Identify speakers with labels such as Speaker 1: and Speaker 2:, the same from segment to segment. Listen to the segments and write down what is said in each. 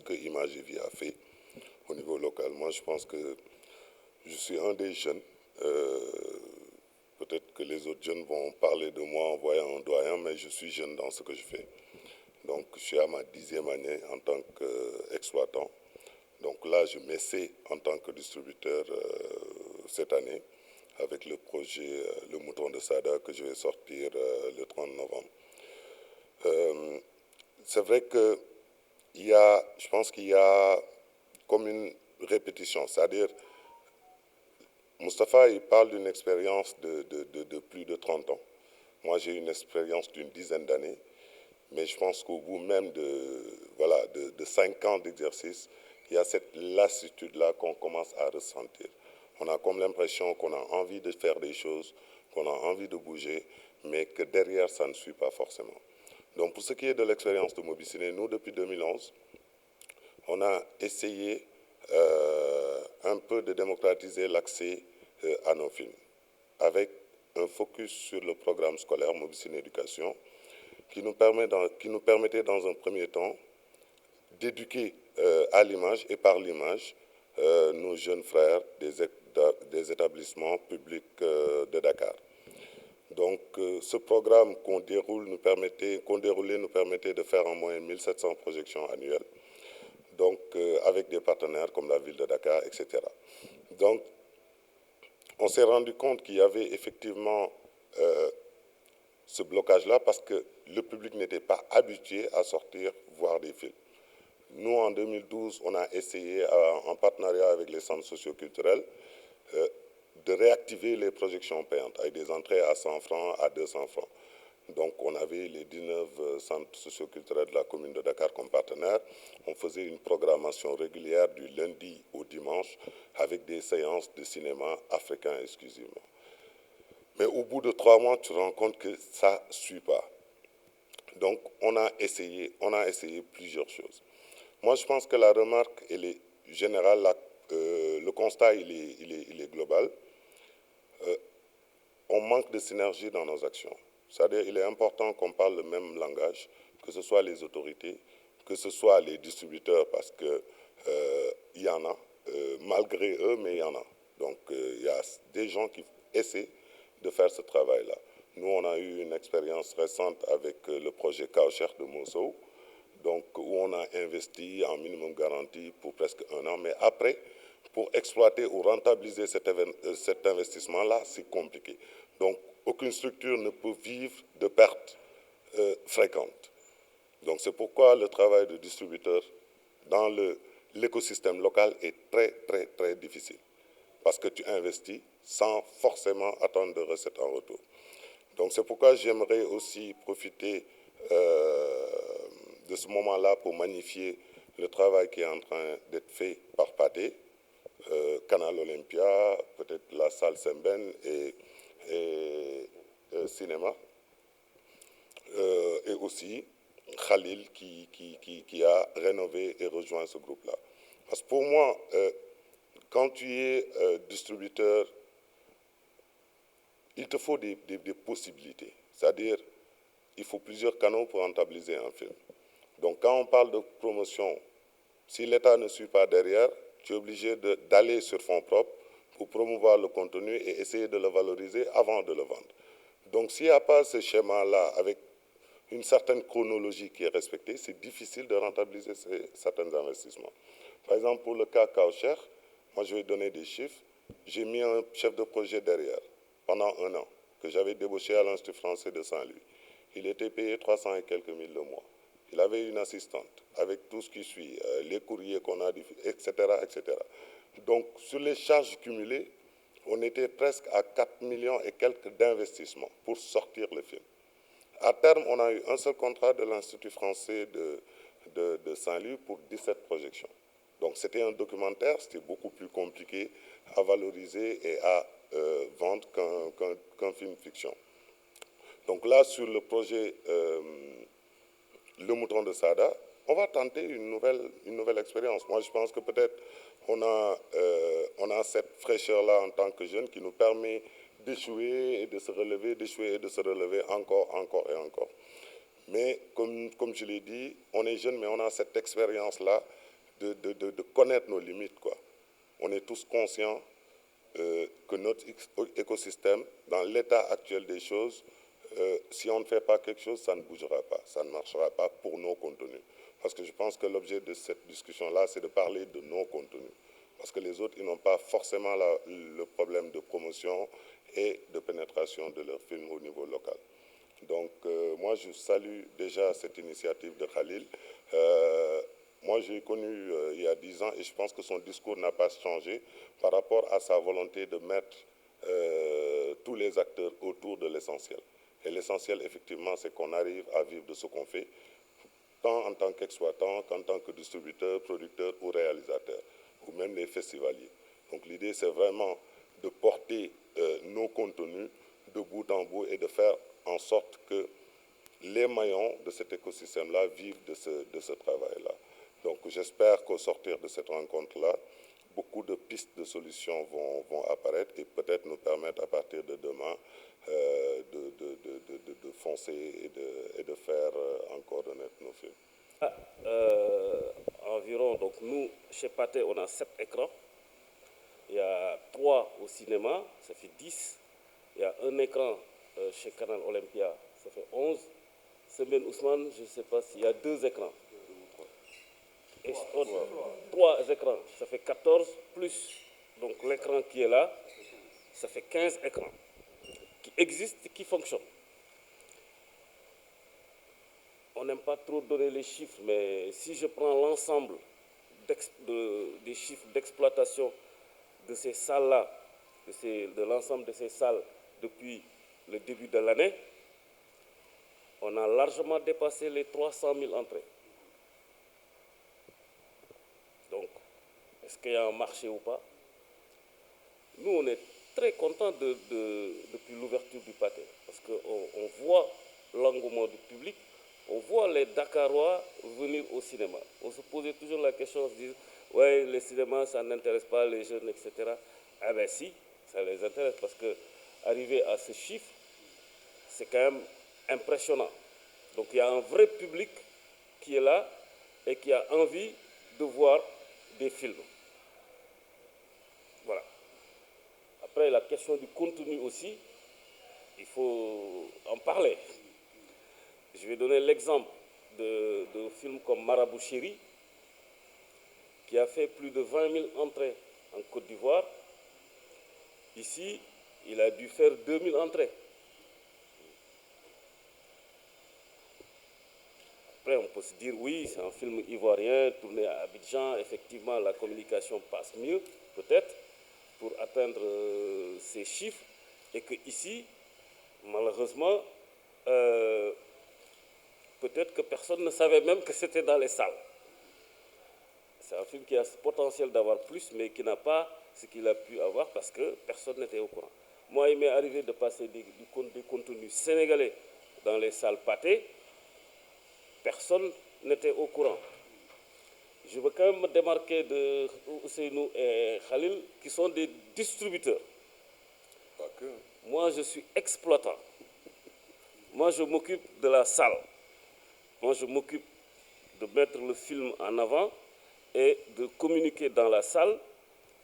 Speaker 1: ce que Image et Vie a fait au niveau local. Moi, je pense que je suis un des jeunes. Peut-être que les autres jeunes vont parler de moi en voyant un doyen, mais je suis jeune dans ce que je fais. Donc, je suis à ma 10e année en tant qu'exploitant. Donc là, je m'essaie en tant que distributeur cette année avec le projet Le Mouton de Sada que je vais sortir le 30 novembre. C'est vrai que je pense qu'il y a comme une répétition, c'est-à-dire Mustapha, il parle d'une expérience de plus de 30 ans. Moi, j'ai une expérience d'une dizaine d'années, mais je pense qu'au bout même de 5 ans d'exercice, il y a cette lassitude-là qu'on commence à ressentir. On a comme l'impression qu'on a envie de faire des choses, qu'on a envie de bouger, mais que derrière, ça ne suit pas forcément. Donc, pour ce qui est de l'expérience de Mobiciné, nous, depuis 2011, on a essayé un peu de démocratiser l'accès à nos films, avec un focus sur le programme scolaire Mobiciné Éducation, qui nous permettait dans un premier temps d'éduquer à l'image et par l'image nos jeunes frères des établissements publics de Dakar. Donc ce programme qu'on déroulait nous permettait de faire en moyenne 1700 projections annuelles, donc avec des partenaires comme la ville de Dakar, etc. Donc on s'est rendu compte qu'il y avait effectivement ce blocage-là parce que le public n'était pas habitué à sortir voir des films. Nous, en 2012, on a essayé, en partenariat avec les centres socioculturels, de réactiver les projections payantes avec des entrées à 100 francs, à 200 francs. Donc, on avait les 19 centres socioculturels de la commune de Dakar comme partenaires. On faisait une programmation régulière du lundi au dimanche avec des séances de cinéma africain exclusivement. Mais au bout de 3 mois, tu te rends compte que ça ne suit pas. Donc, on a essayé plusieurs choses. Moi, je pense que la remarque, elle est générale, le constat, il est global. On manque de synergie dans nos actions. C'est-à-dire qu'il est important qu'on parle le même langage, que ce soit les autorités, que ce soit les distributeurs, parce qu'il y en a, malgré eux, mais il y en a. Donc, il y a des gens qui essaient de faire ce travail-là. Nous, on a eu une expérience récente avec le projet Kaocher de Mosso, donc où on a investi en minimum garantie pour presque 1 an. Mais après, pour exploiter ou rentabiliser cet investissement-là, c'est compliqué. Donc, aucune structure ne peut vivre de pertes fréquentes. Donc, c'est pourquoi le travail de distributeur dans l'écosystème local est très, très, très difficile. Parce que tu investis sans forcément attendre de recettes en retour. Donc, c'est pourquoi j'aimerais aussi profiter de ce moment-là pour magnifier le travail qui est en train d'être fait par Pathé, Canal Olympia, peut-être la salle Semben et Cinéma, et aussi Khalil qui a rénové et rejoint ce groupe-là. Parce que pour moi, quand tu es distributeur, il te faut des possibilités. C'est-à-dire, il faut plusieurs canaux pour rentabiliser un film. Donc quand on parle de promotion, si l'État ne suit pas derrière, tu es obligé d'aller sur fonds propres pour promouvoir le contenu et essayer de le valoriser avant de le vendre. Donc s'il n'y a pas ce schéma-là avec une certaine chronologie qui est respectée, c'est difficile de rentabiliser certains investissements. Par exemple, pour le cas Kaocher, moi je vais donner des chiffres. J'ai mis un chef de projet derrière pendant 1 an que j'avais débauché à l'Institut français de Saint-Louis. Il était payé 300 et quelques mille le mois. Il avait une assistante avec tout ce qui suit, les courriers qu'on a, etc., etc. Donc, sur les charges cumulées, on était presque à 4 millions et quelques d'investissements pour sortir le film. À terme, on a eu un seul contrat de l'Institut français de Saint-Louis pour 17 projections. Donc, c'était un documentaire, c'était beaucoup plus compliqué à valoriser et à vendre qu'un film fiction. Donc là, sur le projet Le Mouton de Sada, on va tenter une nouvelle expérience. Moi, je pense que peut-être on a cette fraîcheur-là en tant que jeune qui nous permet d'échouer et de se relever, d'échouer et de se relever encore et encore. Mais comme je l'ai dit, on est jeune, mais on a cette expérience-là de connaître nos limites, quoi. On est tous conscients que notre écosystème, dans l'état actuel des choses, si on ne fait pas quelque chose, ça ne bougera pas, ça ne marchera pas pour nos contenus. Parce que je pense que l'objet de cette discussion-là, c'est de parler de nos contenus. Parce que les autres, ils n'ont pas forcément le problème de promotion et de pénétration de leurs films au niveau local. Donc, moi, je salue déjà cette initiative de Khalil. Moi, j'ai connu il y a 10 ans et je pense que son discours n'a pas changé par rapport à sa volonté de mettre tous les acteurs autour de l'essentiel. Et l'essentiel, effectivement, c'est qu'on arrive à vivre de ce qu'on fait, tant en tant qu'exploitant qu'en tant que distributeur, producteur ou réalisateur, ou même les festivaliers. Donc l'idée, c'est vraiment de porter nos contenus de bout en bout et de faire en sorte que les maillons de cet écosystème-là vivent de ce travail-là. Donc j'espère qu'au sortir de cette rencontre-là, beaucoup de pistes de solutions vont apparaître et peut-être nous permettre à partir de demain de foncer et de faire encore renaître nos films.
Speaker 2: Environ, donc nous, chez Pathé, on a 7 écrans. Il y a 3 au cinéma, ça fait 10. Il y a un écran chez Canal Olympia, ça fait 11. Semaine Ousmane, je ne sais pas s'il y a 2 écrans. Et 3 écrans, ça fait 14, plus donc l'écran qui est là, ça fait 15 écrans qui existent et qui fonctionnent. On n'aime pas trop donner les chiffres, mais si je prends l'ensemble des chiffres d'exploitation de ces salles-là, de l'ensemble de ces salles depuis le début de l'année, on a largement dépassé les 300 000 entrées. Donc, est-ce qu'il y a un marché ou pas? Nous, on est très contents depuis l'ouverture du Pathé, parce qu'on voit l'engouement du public, on voit les Dakarois venir au cinéma. On se posait toujours la question, on se disait, ouais, le cinéma, ça n'intéresse pas les jeunes, etc. Ah ben si, ça les intéresse, parce que arriver à ce chiffre, c'est quand même impressionnant. Donc il y a un vrai public qui est là et qui a envie de voir des films. Voilà. Après, la question du contenu aussi, il faut en parler. Je vais donner l'exemple de films comme Marabout Chéri, qui a fait plus de 20 000 entrées en Côte d'Ivoire. Ici, il a dû faire 2 000 entrées. Après, on peut se dire, oui, c'est un film ivoirien, tourné à Abidjan. Effectivement, la communication passe mieux, peut-être, pour atteindre ces chiffres. Et qu'ici, malheureusement, peut-être que personne ne savait même que c'était dans les salles. C'est un film qui a ce potentiel d'avoir plus, mais qui n'a pas ce qu'il a pu avoir parce que personne n'était au courant. Moi, il m'est arrivé de passer des contenus sénégalais dans les salles Pathé. Personne n'était au courant. Je veux quand même me démarquer de Ousseynou et Khalil, qui sont des distributeurs.
Speaker 1: Pas que.
Speaker 2: Moi, je suis exploitant. Moi, je m'occupe de la salle. Moi, je m'occupe de mettre le film en avant et de communiquer dans la salle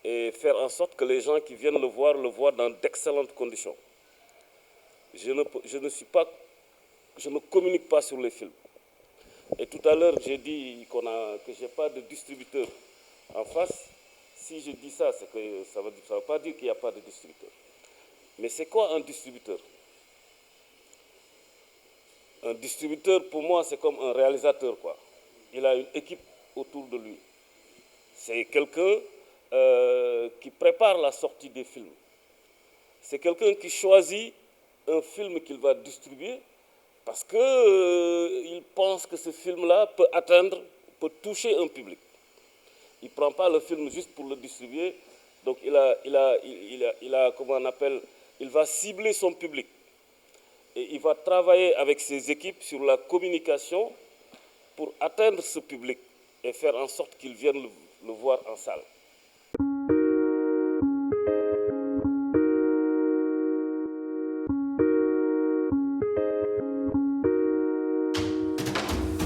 Speaker 2: et faire en sorte que les gens qui viennent le voient dans d'excellentes conditions. Je ne communique pas sur les films. Et tout à l'heure, j'ai dit que je n'ai pas de distributeur en face. Si je dis ça, c'est que ça ne veut pas dire qu'il n'y a pas de distributeur. Mais c'est quoi un distributeur? Un distributeur, pour moi, c'est comme un réalisateur, quoi. Il a une équipe autour de lui. C'est quelqu'un qui prépare la sortie des films. C'est quelqu'un qui choisit un film qu'il va distribuer parce qu'il pense que ce film-là peut toucher un public. Il ne prend pas le film juste pour le distribuer. Donc il va cibler son public. Et il va travailler avec ses équipes sur la communication pour atteindre ce public et faire en sorte qu'ils viennent le voir en salle.